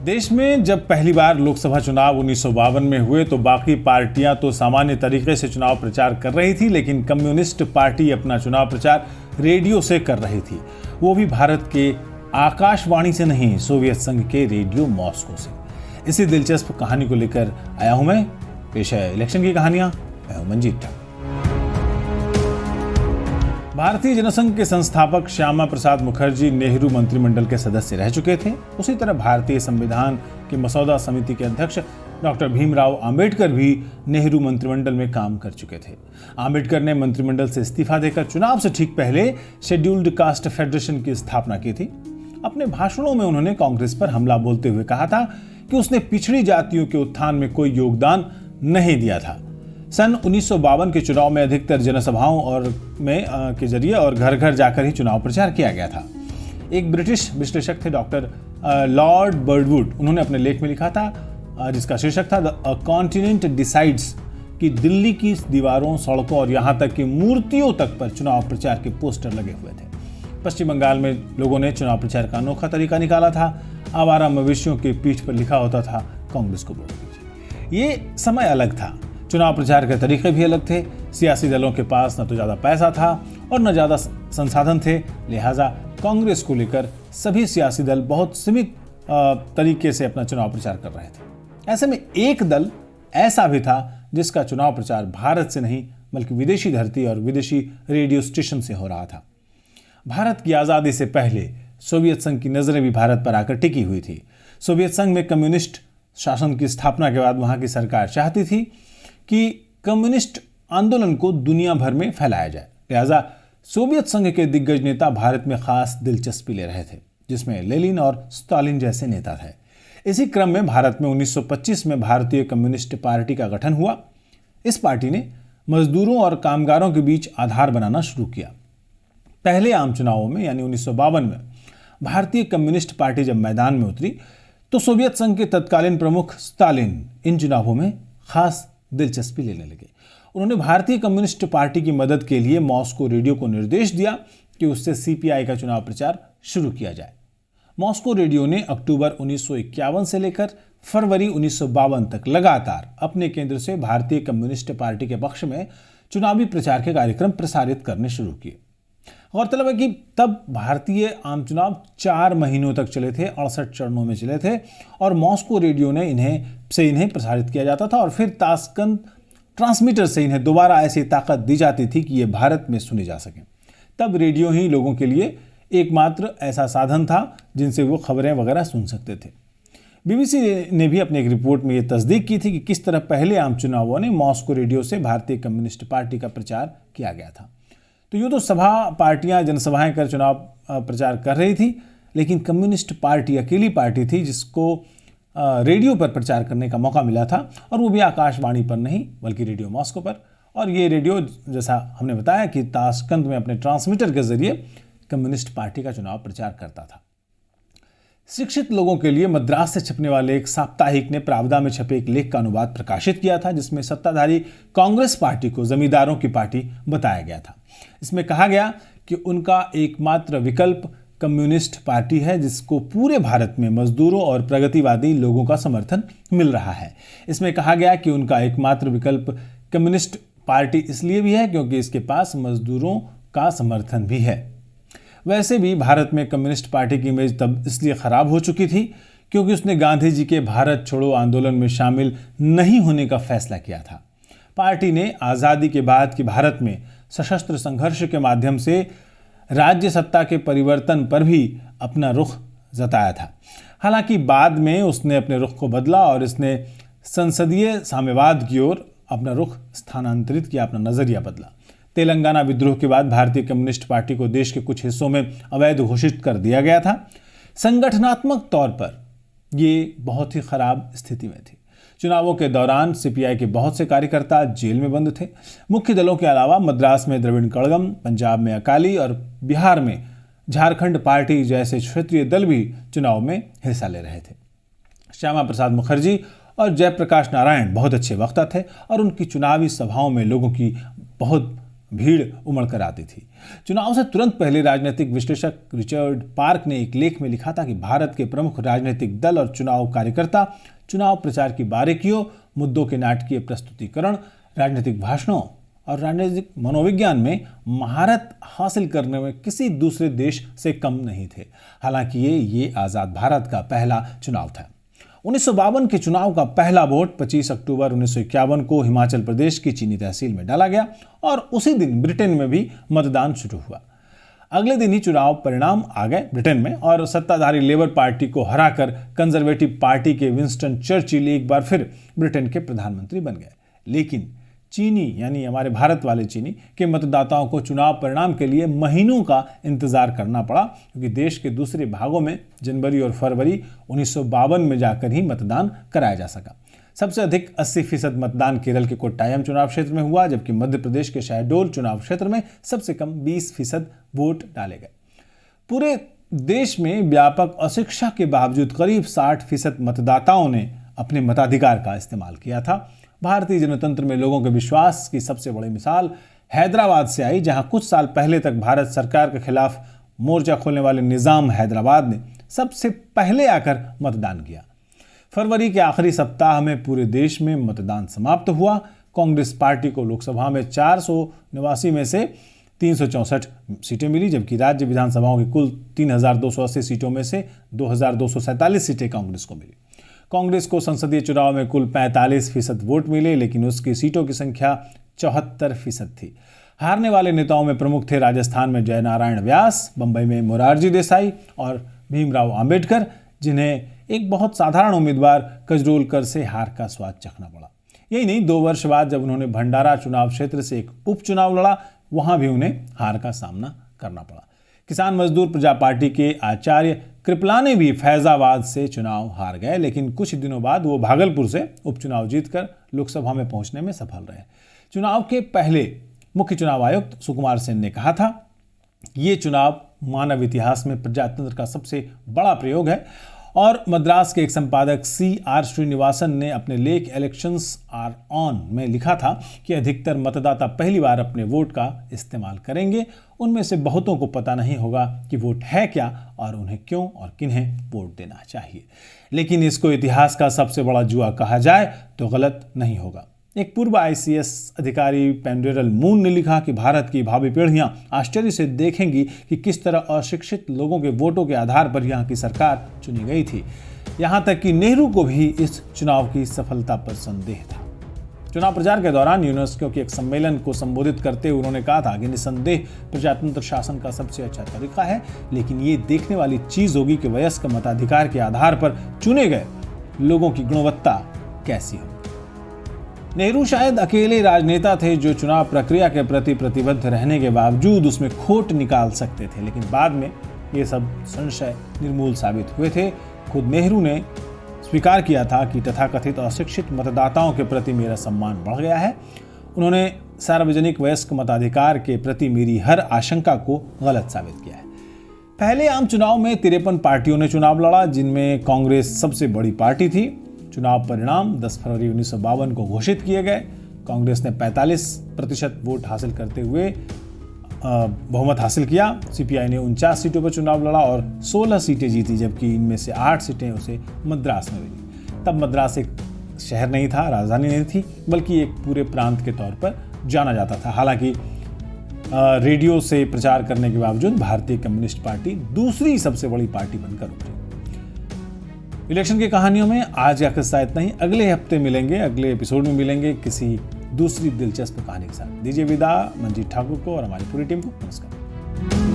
देश में जब पहली बार लोकसभा चुनाव 1952 में हुए तो बाकी पार्टियां तो सामान्य तरीके से चुनाव प्रचार कर रही थी, लेकिन कम्युनिस्ट पार्टी अपना चुनाव प्रचार रेडियो से कर रही थी, वो भी भारत के आकाशवाणी से नहीं, सोवियत संघ के रेडियो मॉस्को से। इसी दिलचस्प कहानी को लेकर आया हूं मैं। पेश है इलेक्शन की कहानियां। मैं हूं मंजीत ठाकुर। भारतीय जनसंघ के संस्थापक श्यामा प्रसाद मुखर्जी नेहरू मंत्रिमंडल के सदस्य रह चुके थे। उसी तरह भारतीय संविधान की मसौदा समिति के अध्यक्ष डॉक्टर भीमराव अंबेडकर भी नेहरू मंत्रिमंडल में काम कर चुके थे। अंबेडकर ने मंत्रिमंडल से इस्तीफा देकर चुनाव से ठीक पहले शेड्यूल्ड कास्ट फेडरेशन की स्थापना की थी। अपने भाषणों में उन्होंने कांग्रेस पर हमला बोलते हुए कहा था कि उसने पिछड़ी जातियों के उत्थान में कोई योगदान नहीं दिया था। सन 1952 के चुनाव में अधिकतर जनसभाओं के जरिए और घर घर जाकर ही चुनाव प्रचार किया गया था। एक ब्रिटिश विश्लेषक थे डॉक्टर लॉर्ड बर्डवुड। उन्होंने अपने लेख में लिखा था, जिसका शीर्षक था अ कॉन्टिनेंट डिसाइड्स, कि दिल्ली की दीवारों, सड़कों और यहाँ तक कि मूर्तियों तक पर चुनाव प्रचार के पोस्टर लगे हुए थे। पश्चिम बंगाल में लोगों ने चुनाव प्रचार का अनोखा तरीका निकाला था। आवारा मवेशियों के पीठ पर लिखा होता था, कांग्रेस को वोट दीजिए। ये समय अलग था, चुनाव प्रचार के तरीके भी अलग थे। सियासी दलों के पास न तो ज़्यादा पैसा था और न ज़्यादा संसाधन थे, लिहाजा कांग्रेस को लेकर सभी सियासी दल बहुत सीमित तरीके से अपना चुनाव प्रचार कर रहे थे। ऐसे में एक दल ऐसा भी था जिसका चुनाव प्रचार भारत से नहीं बल्कि विदेशी धरती और विदेशी रेडियो स्टेशन से हो रहा था। भारत की आज़ादी से पहले सोवियत संघ की नज़रें भी भारत पर आकर टिकी हुई थी। सोवियत संघ में कम्युनिस्ट शासन की स्थापना के बाद वहाँ की सरकार चाहती थी कि कम्युनिस्ट आंदोलन को दुनिया भर में फैलाया जाए, लिहाजा सोवियत संघ के दिग्गज नेता भारत में खास दिलचस्पी ले रहे थे, जिसमें लेनिन और स्टालिन जैसे नेता थे। इसी क्रम में भारत में 1925 में भारतीय कम्युनिस्ट पार्टी का गठन हुआ। इस पार्टी ने मजदूरों और कामगारों के बीच आधार बनाना शुरू किया। पहले आम चुनावों में यानी 1952 में भारतीय कम्युनिस्ट पार्टी जब मैदान में उतरी तो सोवियत संघ के तत्कालीन प्रमुख स्टालिन इन चुनावों में खास दिलचस्पी लेने लगे। उन्होंने भारतीय कम्युनिस्ट पार्टी की मदद के लिए मॉस्को रेडियो को निर्देश दिया कि उससे सीपीआई का चुनाव प्रचार शुरू किया जाए। मॉस्को रेडियो ने अक्टूबर 1951 से लेकर फरवरी 1952 तक लगातार अपने केंद्र से भारतीय कम्युनिस्ट पार्टी के पक्ष में चुनावी प्रचार के कार्यक्रम प्रसारित करने शुरू किए। गौरतलब है कि तब भारतीय आम चुनाव 4 महीनों तक चले थे, 68 चरणों में चले थे और मॉस्को रेडियो ने इन्हें प्रसारित किया जाता था और फिर ताशकंद ट्रांसमीटर से इन्हें दोबारा ऐसी ताकत दी जाती थी कि ये भारत में सुने जा सकें। तब रेडियो ही लोगों के लिए एकमात्र ऐसा साधन था जिनसे वो खबरें वगैरह सुन सकते थे। बीबीसी ने भी अपनी एक रिपोर्ट में ये तस्दीक की थी कि किस तरह पहले आम चुनावों ने मॉस्को रेडियो से भारतीय कम्युनिस्ट पार्टी का प्रचार किया गया था। तो यूँ तो सभा पार्टियां जनसभाएं कर चुनाव प्रचार कर रही थी, लेकिन कम्युनिस्ट पार्टी अकेली पार्टी थी जिसको रेडियो पर प्रचार करने का मौका मिला था, और वो भी आकाशवाणी पर नहीं बल्कि रेडियो मॉस्को पर। और ये रेडियो, जैसा हमने बताया, कि ताशकंद में अपने ट्रांसमीटर के जरिए कम्युनिस्ट पार्टी का चुनाव प्रचार करता था। शिक्षित लोगों के लिए मद्रास से छपने वाले एक साप्ताहिक ने प्रावदा में छपे एक लेख का अनुवाद प्रकाशित किया था, जिसमें सत्ताधारी कांग्रेस पार्टी को जमींदारों की पार्टी बताया गया था। इसमें कहा गया कि उनका एकमात्र विकल्प कम्युनिस्ट पार्टी है, जिसको पूरे भारत में मजदूरों और प्रगतिवादी लोगों का समर्थन मिल रहा है। इसमें कहा गया कि उनका एकमात्र विकल्प कम्युनिस्ट पार्टी इसलिए भी है क्योंकि इसके पास मजदूरों का समर्थन भी है। वैसे भी भारत में कम्युनिस्ट पार्टी की इमेज तब इसलिए खराब हो चुकी थी क्योंकि उसने गांधी जी के भारत छोड़ो आंदोलन में शामिल नहीं होने का फैसला किया था। पार्टी ने आज़ादी के बाद के भारत में सशस्त्र संघर्ष के माध्यम से राज्य सत्ता के परिवर्तन पर भी अपना रुख जताया था। हालांकि बाद में उसने अपने रुख को बदला और इसने संसदीय साम्यवाद की ओर अपना रुख स्थानांतरित किया, अपना नजरिया बदला। तेलंगाना विद्रोह के बाद भारतीय कम्युनिस्ट पार्टी को देश के कुछ हिस्सों में अवैध घोषित कर दिया गया था। संगठनात्मक तौर पर ये बहुत ही खराब स्थिति में थी। चुनावों के दौरान सीपीआई के बहुत से कार्यकर्ता जेल में बंद थे। मुख्य दलों के अलावा मद्रास में द्रविड़ कड़गम, पंजाब में अकाली और बिहार में झारखंड पार्टी जैसे क्षेत्रीय दल भी चुनाव में हिस्सा ले रहे थे। श्यामा प्रसाद मुखर्जी और जयप्रकाश नारायण बहुत अच्छे वक्ता थे और उनकी चुनावी सभाओं में लोगों की बहुत भीड़ उमड़ कर आती थी। चुनाव से तुरंत पहले राजनीतिक विश्लेषक रिचर्ड पार्क ने एक लेख में लिखा था कि भारत के प्रमुख राजनीतिक दल और चुनाव कार्यकर्ता चुनाव प्रचार की बारीकियों, मुद्दों के नाटकीय प्रस्तुतिकरण, राजनीतिक भाषणों और राजनीतिक मनोविज्ञान में महारत हासिल करने में किसी दूसरे देश से कम नहीं थे। हालांकि ये आज़ाद भारत का पहला चुनाव था। 1952 के चुनाव का पहला वोट 25 अक्टूबर 1951 को हिमाचल प्रदेश की चीनी तहसील में डाला गया और उसी दिन ब्रिटेन में भी मतदान शुरू हुआ। अगले दिन ही चुनाव परिणाम आ गए ब्रिटेन में और सत्ताधारी लेबर पार्टी को हराकर कंजर्वेटिव पार्टी के विंस्टन चर्चिल एक बार फिर ब्रिटेन के प्रधानमंत्री बन गए। लेकिन चीनी यानी हमारे भारत वाले चीनी के मतदाताओं को चुनाव परिणाम के लिए महीनों का इंतजार करना पड़ा, क्योंकि देश के दूसरे भागों में जनवरी और फरवरी 1952 में जाकर ही मतदान कराया जा सका। सबसे अधिक 80% मतदान केरल के कोट्टायम चुनाव क्षेत्र में हुआ, जबकि मध्य प्रदेश के शहडोल चुनाव क्षेत्र में सबसे कम 20% वोट डाले गए। पूरे देश में व्यापक अशिक्षा के बावजूद करीब 60% मतदाताओं ने अपने मताधिकार का इस्तेमाल किया था। भारतीय जनतंत्र में लोगों के विश्वास की सबसे बड़ी मिसाल हैदराबाद से आई, जहां कुछ साल पहले तक भारत सरकार के खिलाफ मोर्चा खोलने वाले निजाम हैदराबाद ने सबसे पहले आकर मतदान किया। फरवरी के आखिरी सप्ताह में पूरे देश में मतदान समाप्त हुआ। कांग्रेस पार्टी को लोकसभा में 489 में से 364 सीटें मिली, जबकि राज्य विधानसभाओं की कुल 3280 सीटों में से 2247 सीटें कांग्रेस को मिली। कांग्रेस को संसदीय चुनाव में कुल 45% वोट मिले, लेकिन उसकी सीटों की संख्या 74% थी। हारने वाले नेताओं में प्रमुख थे राजस्थान में जयनारायण व्यास, बंबई में मोरारजी देसाई और भीमराव अंबेडकर, जिन्हें एक बहुत साधारण उम्मीदवार कजरोलकर से हार का स्वाद चखना पड़ा। यही नहीं, 2 वर्ष बाद जब उन्होंने भंडारा चुनाव क्षेत्र से एक उपचुनाव लड़ा, वहां भी उन्हें हार का सामना करना पड़ा। किसान मजदूर प्रजा पार्टी के आचार्य कृपलानी भी फैजाबाद से चुनाव हार गए, लेकिन कुछ दिनों बाद वो भागलपुर से उपचुनाव जीतकर लोकसभा में पहुंचने में सफल रहे। चुनाव के पहले मुख्य चुनाव आयुक्त सुकुमार सेन ने कहा था, ये चुनाव मानव इतिहास में प्रजातंत्र का सबसे बड़ा प्रयोग है। और मद्रास के एक संपादक CR श्रीनिवासन ने अपने लेख इलेक्शंस आर ऑन में लिखा था कि अधिकतर मतदाता पहली बार अपने वोट का इस्तेमाल करेंगे। उनमें से बहुतों को पता नहीं होगा कि वोट है क्या और उन्हें क्यों और किन्हें वोट देना चाहिए। लेकिन इसको इतिहास का सबसे बड़ा जुआ कहा जाए तो गलत नहीं होगा। एक पूर्व ICS अधिकारी पेंडेरल मून ने लिखा कि भारत की भावी पीढ़ियां आश्चर्य से देखेंगी कि किस तरह अशिक्षित लोगों के वोटों के आधार पर यहां की सरकार चुनी गई थी। यहां तक कि नेहरू को भी इस चुनाव की सफलता पर संदेह था। चुनाव प्रचार के दौरान यूनेस्को के एक सम्मेलन को संबोधित करते हुए उन्होंने कहा था कि निस्संदेह प्रजातंत्र शासन का सबसे अच्छा तरीका है, लेकिन ये देखने वाली चीज होगी कि वयस्क मताधिकार के आधार पर चुने गए लोगों की गुणवत्ता कैसी हो। नेहरू शायद अकेले राजनेता थे जो चुनाव प्रक्रिया के प्रति प्रतिबद्ध रहने के बावजूद उसमें खोट निकाल सकते थे, लेकिन बाद में ये सब संशय निर्मूल साबित हुए थे। खुद नेहरू ने स्वीकार किया था कि तथाकथित अशिक्षित मतदाताओं के प्रति मेरा सम्मान बढ़ गया है। उन्होंने सार्वजनिक वयस्क मताधिकार के प्रति मेरी हर आशंका को गलत साबित किया है। पहले आम चुनाव में 53 पार्टियों ने चुनाव लड़ा, जिनमें कांग्रेस सबसे बड़ी पार्टी थी। चुनाव परिणाम 10 फरवरी 1952 को घोषित किए गए। कांग्रेस ने 45% वोट हासिल करते हुए बहुमत हासिल किया। CPI ने 49 सीटों पर चुनाव लड़ा और 16 सीटें जीती, जबकि इनमें से 8 सीटें उसे मद्रास में मिली। तब मद्रास एक शहर नहीं था, राजधानी नहीं थी, बल्कि एक पूरे प्रांत के तौर पर जाना जाता था। हालांकि रेडियो से प्रचार करने के बावजूद भारतीय कम्युनिस्ट पार्टी दूसरी सबसे बड़ी पार्टी बनकर उभरी। इलेक्शन की कहानियों में आज का किस्सा इतना ही। अगले हफ्ते मिलेंगे, अगले एपिसोड में मिलेंगे किसी दूसरी दिलचस्प कहानी के साथ। दीजिए विदा मंजीत ठाकुर को और हमारी पूरी टीम को। नमस्कार।